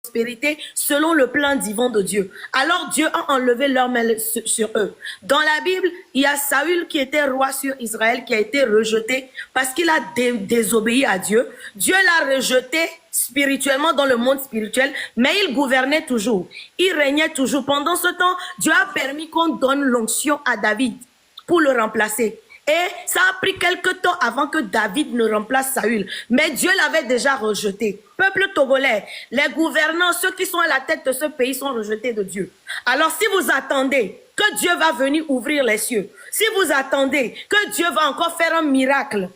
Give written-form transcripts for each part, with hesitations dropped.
prospérité selon le plan divin de Dieu. Alors Dieu a enlevé leur main sur eux. Dans la Bible, il y a Saül qui était roi sur Israël, qui a été rejeté parce qu'il a désobéi à Dieu. Dieu l'a rejeté spirituellement dans le monde spirituel, mais il gouvernait toujours. Il régnait toujours. Pendant ce temps, Dieu a permis qu'on donne l'onction à David pour le remplacer. Et ça a pris quelque temps avant que David ne remplace Saül. Mais Dieu l'avait déjà rejeté. Peuple togolais, les gouvernants, ceux qui sont à la tête de ce pays sont rejetés de Dieu. Alors si vous attendez que Dieu va venir ouvrir les cieux, si vous attendez que Dieu va encore faire un miracle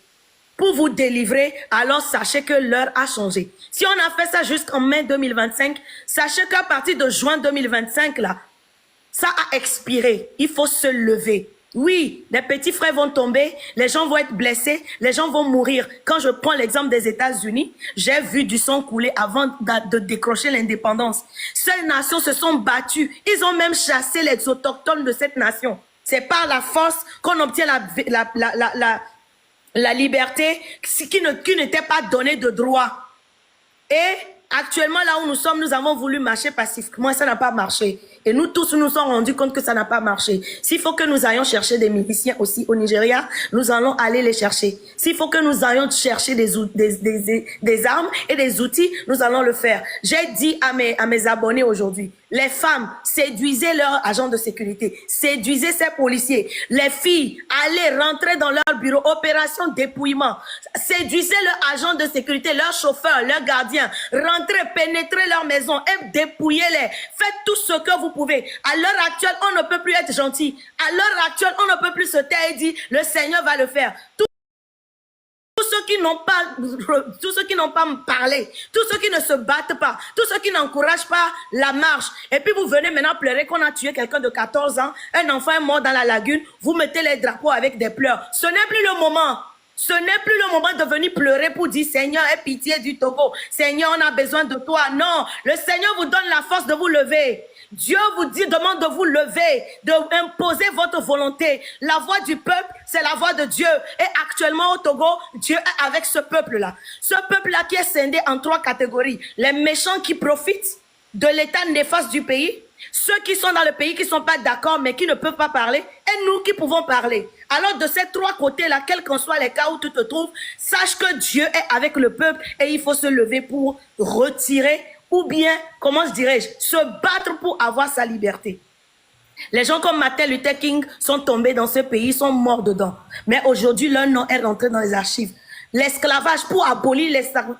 pour vous délivrer, alors sachez que l'heure a changé. Si on a fait ça jusqu'en mai 2025, sachez qu'à partir de juin 2025, là, ça a expiré. Il faut se lever. Oui, les petits frères vont tomber, les gens vont être blessés, les gens vont mourir. Quand je prends l'exemple des États-Unis, j'ai vu du sang couler avant de décrocher l'indépendance. Ces nations se sont battues. Ils ont même chassé les autochtones de cette nation. C'est par la force qu'on obtient la liberté qui n'était pas donnée de droit. Et actuellement, là où nous sommes, nous avons voulu marcher pacifiquement et ça n'a pas marché. Et nous tous nous sommes rendus compte que ça n'a pas marché. S'il faut que nous allions chercher des miliciens aussi au Nigeria, nous allons aller les chercher. S'il faut que nous allions chercher des armes et des outils, nous allons le faire. J'ai dit à mes abonnés aujourd'hui, les femmes, séduisez leurs agents de sécurité, séduisez ces policiers. Les filles, allez rentrer dans leur bureau, opération dépouillement. Séduisez leurs agents de sécurité, leurs chauffeurs, leurs gardiens. Rentrez, pénétrez leur maison et dépouillez-les. Faites tout ce que vous pouvez. À l'heure actuelle, on ne peut plus être gentil. À l'heure actuelle, on ne peut plus se taire et dire, le Seigneur va le faire. Tous ceux qui n'ont pas parlé, tous ceux qui ne se battent pas, tous ceux qui n'encouragent pas la marche. Et puis vous venez maintenant pleurer qu'on a tué quelqu'un de 14 ans, un enfant est mort dans la lagune, vous mettez les drapeaux avec des pleurs. Ce n'est plus le moment. Ce n'est plus le moment de venir pleurer pour dire Seigneur, aie pitié du Togo. Seigneur, on a besoin de toi. Non, le Seigneur vous donne la force de vous lever. Dieu vous demande de vous lever, d'imposer votre volonté. La voix du peuple, c'est la voix de Dieu. Et actuellement au Togo, Dieu est avec ce peuple-là. Ce peuple-là qui est scindé en 3 catégories. Les méchants qui profitent de l'état néfaste du pays. Ceux qui sont dans le pays qui ne sont pas d'accord mais qui ne peuvent pas parler. Et nous qui pouvons parler. Alors de ces 3 côtés-là, quels qu'en soient les cas où tu te trouves, sache que Dieu est avec le peuple et il faut se lever pour retirer ou bien, comment dirais-je, se battre pour avoir sa liberté. Les gens comme Martin Luther King sont tombés dans ce pays, sont morts dedans. Mais aujourd'hui, leur nom est rentré dans les archives. L'esclavage, pour abolir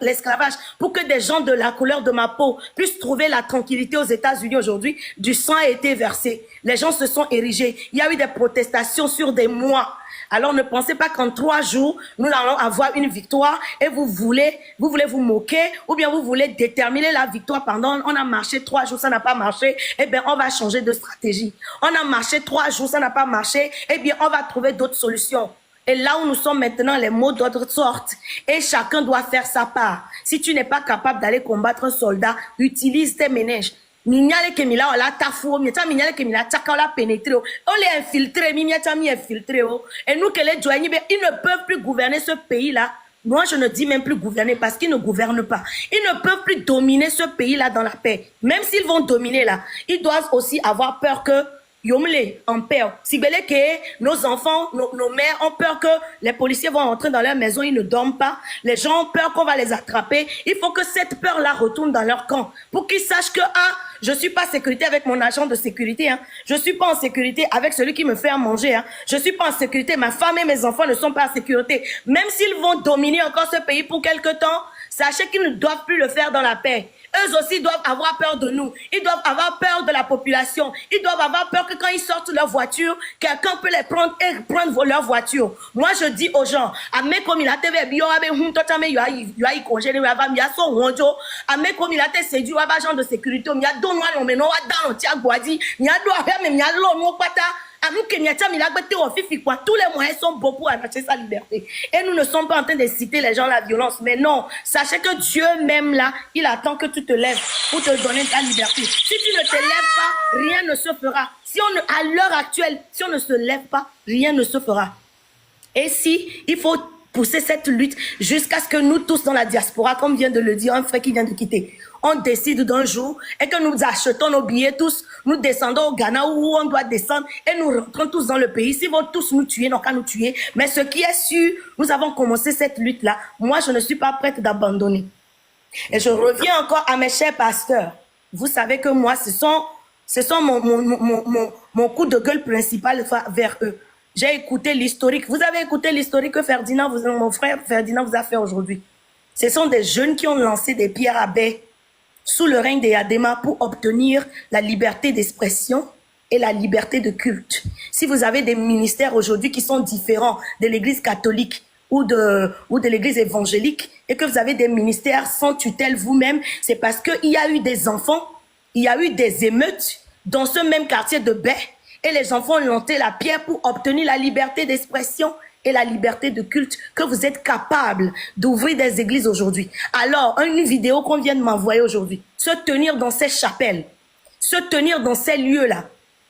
l'esclavage, pour que des gens de la couleur de ma peau puissent trouver la tranquillité aux États-Unis aujourd'hui, du sang a été versé. Les gens se sont érigés. Il y a eu des protestations sur des mois. Alors ne pensez pas qu'en 3 jours, nous allons avoir une victoire et vous voulez vous moquer ou bien vous voulez déterminer la victoire pendant, on a marché 3 jours, ça n'a pas marché, eh bien on va changer de stratégie. On a marché 3 jours, ça n'a pas marché, eh bien on va trouver d'autres solutions. Et là où nous sommes maintenant, les mots d'autres sortes. Et chacun doit faire sa part. Si tu n'es pas capable d'aller combattre un soldat, utilise tes ménages. Mignale ke mila ola tafou, mieta mignale ke mila tchaka ola pénétré. On les infiltré, mieta mi infiltré. Et nous que les douaniers, ils ne peuvent plus gouverner ce pays-là. Moi, je ne dis même plus gouverner parce qu'ils ne gouvernent pas. Ils ne peuvent plus dominer ce pays-là dans la paix. Même s'ils vont dominer là, ils doivent aussi avoir peur que Yomle en peur. Si belé que nos enfants, nos mères ont peur que les policiers vont rentrer dans leur maison, ils ne dorment pas. Les gens ont peur qu'on va les attraper. Il faut que cette peur-là retourne dans leur camp pour qu'ils sachent que je suis pas en sécurité avec mon agent de sécurité. Je suis pas en sécurité avec celui qui me fait à manger. Je suis pas en sécurité. Ma femme et mes enfants ne sont pas en sécurité. Même s'ils vont dominer encore ce pays pour quelque temps, sachez qu'ils ne doivent plus le faire dans la paix. Eux aussi doivent avoir peur de nous. Ils doivent avoir peur de la population. Ils doivent avoir peur que quand ils sortent leur voiture, quelqu'un peut les prendre et prendre leur voiture. Moi, je dis aux gens, ame comme il a TV bio abe hum totame yo ai congéné ava mi aso wonjo, ame comme il a te séduit ava agent de sécurité mi a don wa no wa down ti agwadi, mi a do ave me mi a lo no pata. Tous les moyens sont beaux pour arracher sa liberté. Et nous ne sommes pas en train de citer les gens la violence. Mais non, sachez que Dieu même là, il attend que tu te lèves pour te donner ta liberté. Si tu ne te lèves pas, rien ne se fera. À l'heure actuelle, si on ne se lève pas, rien ne se fera. Et si il faut pousser cette lutte jusqu'à ce que nous tous dans la diaspora, comme vient de le dire un frère qui vient de quitter, on décide d'un jour et que nous achetons nos billets tous, nous descendons au Ghana où on doit descendre et nous rentrons tous dans le pays. S'ils vont tous nous tuer, non qu'à nous tuer. Mais ce qui est sûr, nous avons commencé cette lutte-là. Moi, je ne suis pas prête d'abandonner. Et je reviens encore à mes chers pasteurs. Vous savez que moi, ce sont mon coup de gueule principal vers eux. J'ai écouté l'historique. Vous avez écouté l'historique que Ferdinand, mon frère Ferdinand vous a fait aujourd'hui. Ce sont des jeunes qui ont lancé des pierres à baie sous le règne des Adema pour obtenir la liberté d'expression et la liberté de culte. Si vous avez des ministères aujourd'hui qui sont différents de l'église catholique ou de l'église évangélique et que vous avez des ministères sans tutelle vous-même, c'est parce qu'il y a eu des enfants, il y a eu des émeutes dans ce même quartier de baie et les enfants ont lancé la pierre pour obtenir la liberté d'expression et la liberté de culte, que vous êtes capable d'ouvrir des églises aujourd'hui. Alors, une vidéo qu'on vient de m'envoyer aujourd'hui, se tenir dans ces chapelles, se tenir dans ces lieux-là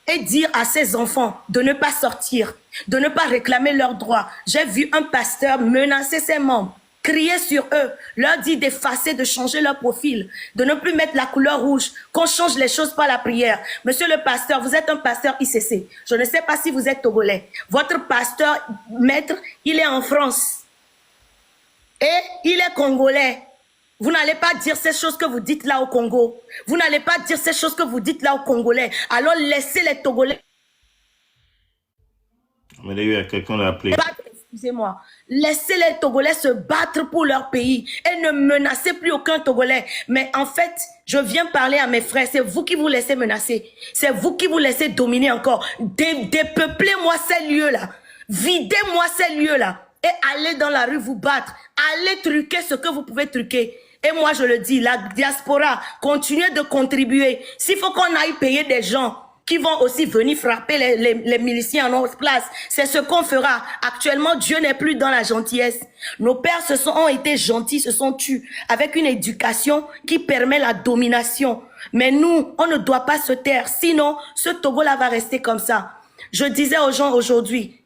et dire à ces enfants de ne pas sortir, de ne pas réclamer leurs droits. J'ai vu un pasteur menacer ses membres, crier sur eux, leur dire d'effacer, de changer leur profil, de ne plus mettre la couleur rouge, qu'on change les choses par la prière. Monsieur le pasteur, vous êtes un pasteur ICC. Je ne sais pas si vous êtes togolais. Votre pasteur, maître, il est en France. Et il est congolais. Vous n'allez pas dire ces choses que vous dites là au Congo. Vous n'allez pas dire ces choses que vous dites là aux Congolais. Alors laissez les Togolais. Mais il y a quelqu'un l'a appelé. Excusez-moi. Laissez les Togolais se battre pour leur pays et ne menacez plus aucun Togolais. Mais en fait, je viens parler à mes frères. C'est vous qui vous laissez menacer. C'est vous qui vous laissez dominer encore. Dépeuplez-moi ces lieux-là. Videz-moi ces lieux-là. Et allez dans la rue vous battre. Allez truquer ce que vous pouvez truquer. Et moi, je le dis, la diaspora, continuez de contribuer. S'il faut qu'on aille payer des gens qui vont aussi venir frapper les miliciens en notre place, c'est ce qu'on fera. Actuellement, Dieu n'est plus dans la gentillesse. Nos pères ont été gentils, se sont tus, avec une éducation qui permet la domination. Mais nous, on ne doit pas se taire. Sinon, ce Togo-là va rester comme ça. Je disais aux gens aujourd'hui,